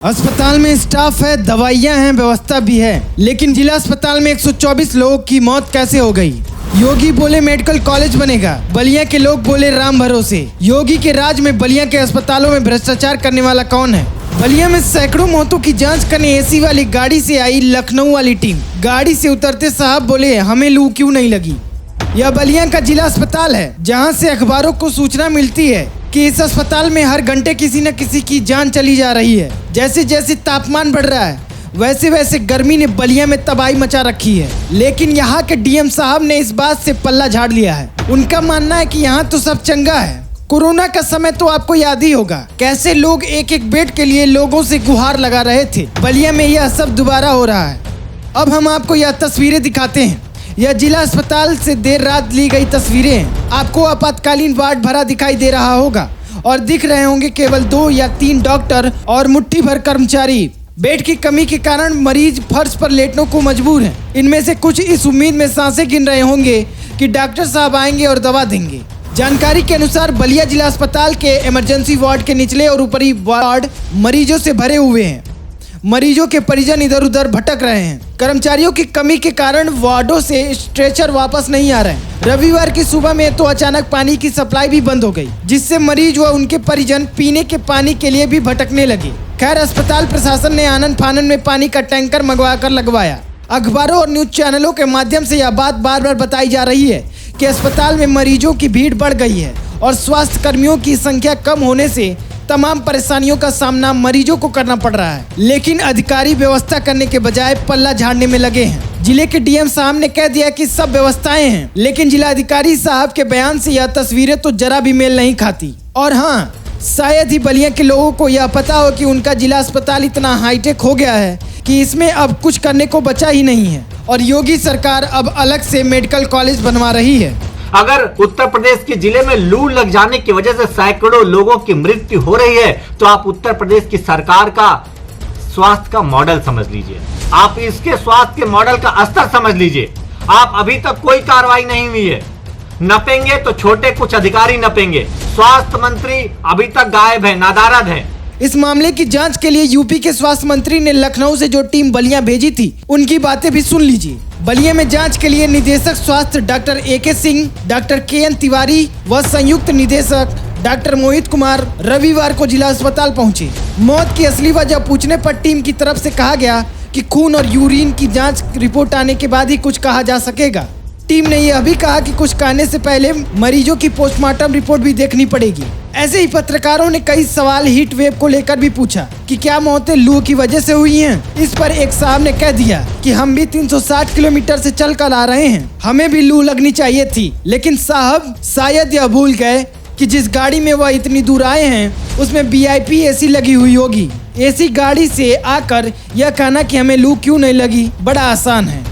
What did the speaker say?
अस्पताल में स्टाफ है, दवाइयां हैं, व्यवस्था भी है, लेकिन जिला अस्पताल में 124 लोगों की मौत कैसे हो गई। योगी बोले मेडिकल कॉलेज बनेगा, बलिया के लोग बोले राम भरोसे। योगी के राज में बलिया के अस्पतालों में भ्रष्टाचार करने वाला कौन है। बलिया में सैकड़ों मौतों की जांच करने एसी वाली गाड़ी से आई लखनऊ वाली टीम। गाड़ी से उतरते साहब बोले हमें लू क्यों नहीं लगी। यह बलिया का जिला अस्पताल है, जहां से अखबारों को सूचना मिलती है कि इस अस्पताल में हर घंटे किसी न किसी की जान चली जा रही है। जैसे जैसे तापमान बढ़ रहा है वैसे वैसे गर्मी ने बलिया में तबाही मचा रखी है, लेकिन यहाँ के डीएम साहब ने इस बात से पल्ला झाड़ लिया है। उनका मानना है कि यहाँ तो सब चंगा है। कोरोना का समय तो आपको याद ही होगा, कैसे लोग एक एक बेड के लिए लोगों से गुहार लगा रहे थे। बलिया में यह सब दोबारा हो रहा है। अब हम आपको यह तस्वीरें दिखाते हैं। यह जिला अस्पताल से देर रात ली गई तस्वीरें हैं। आपको आपातकालीन वार्ड भरा दिखाई दे रहा होगा और दिख रहे होंगे केवल 2 या 3 डॉक्टर और मुट्ठी भर कर्मचारी। बेड की कमी के कारण मरीज फर्श पर लेटने को मजबूर हैं। इनमें से कुछ इस उम्मीद में सांसें गिन रहे होंगे कि डॉक्टर साहब आएंगे और दवा देंगे। जानकारी के अनुसार बलिया जिला अस्पताल के इमरजेंसी वार्ड के निचले और ऊपरी वार्ड मरीजों से भरे हुए हैं। मरीजों के परिजन इधर उधर भटक रहे हैं। कर्मचारियों की कमी के कारण वार्डों से स्ट्रेचर वापस नहीं आ रहे हैं। रविवार की सुबह में तो अचानक पानी की सप्लाई भी बंद हो गई, जिससे मरीज व उनके परिजन पीने के पानी के लिए भी भटकने लगे। खैर, अस्पताल प्रशासन ने आनन फानन में पानी का टैंकर मंगवा कर लगवाया। अखबारों और न्यूज चैनलों के माध्यम से यह बात बार बार बताई जा रही है कि अस्पताल में मरीजों की भीड़ बढ़ गई है और स्वास्थ्य कर्मियों की संख्या कम होने से तमाम परेशानियों का सामना मरीजों को करना पड़ रहा है। लेकिन अधिकारी व्यवस्था करने के बजाय पल्ला झाड़ने में लगे हैं। जिले के डीएम साहब ने कह दिया कि सब व्यवस्थाएं हैं, लेकिन जिलाधिकारी साहब के बयान से यह तस्वीरें तो जरा भी मेल नहीं खाती। और हाँ, शायद ही बलिया के लोगों को यह पता हो कि उनका जिला अस्पताल इतना हाईटेक हो गया है कि इसमें अब कुछ करने को बचा ही नहीं है और योगी सरकार अब अलग से मेडिकल कॉलेज बनवा रही है। अगर उत्तर प्रदेश के जिले में लू लग जाने की वजह से सैकड़ों लोगों की मृत्यु हो रही है, तो आप उत्तर प्रदेश की सरकार का स्वास्थ्य का मॉडल समझ लीजिए। आप इसके स्वास्थ्य के मॉडल का स्तर समझ लीजिए। आप अभी तक कोई कार्रवाई नहीं हुई है। नपेंगे तो छोटे कुछ अधिकारी नपेंगे। स्वास्थ्य मंत्री अभी तक गायब है, नादारद है। इस मामले की जांच के लिए यूपी के स्वास्थ्य मंत्री ने लखनऊ से जो टीम बलिया भेजी थी, उनकी बातें भी सुन लीजिए। बलिया में जांच के लिए निदेशक स्वास्थ्य doctor AK Singh, doctor KN Tiwari व संयुक्त निदेशक डॉक्टर मोहित कुमार रविवार को जिला अस्पताल पहुंचे। मौत की असली वजह पूछने पर टीम की तरफ से कहा गया कि खून और यूरिन की जांच रिपोर्ट आने के बाद ही कुछ कहा जा सकेगा। टीम ने यह भी कहा कि कुछ कहने से पहले मरीजों की पोस्टमार्टम रिपोर्ट भी देखनी पड़ेगी। ऐसे ही पत्रकारों ने कई सवाल हीट वेव को लेकर भी पूछा कि क्या मौतें लू की वजह से हुई हैं। इस पर एक साहब ने कह दिया कि हम भी 360 किलोमीटर से चल कर आ रहे हैं, हमें भी लू लगनी चाहिए थी। लेकिन साहब शायद यह भूल गए कि जिस गाड़ी में वह इतनी दूर आए हैं उसमें VIP AC लगी हुई होगी। AC गाड़ी से आकर यह कहना कि हमें लू क्यों नहीं लगी बड़ा आसान है।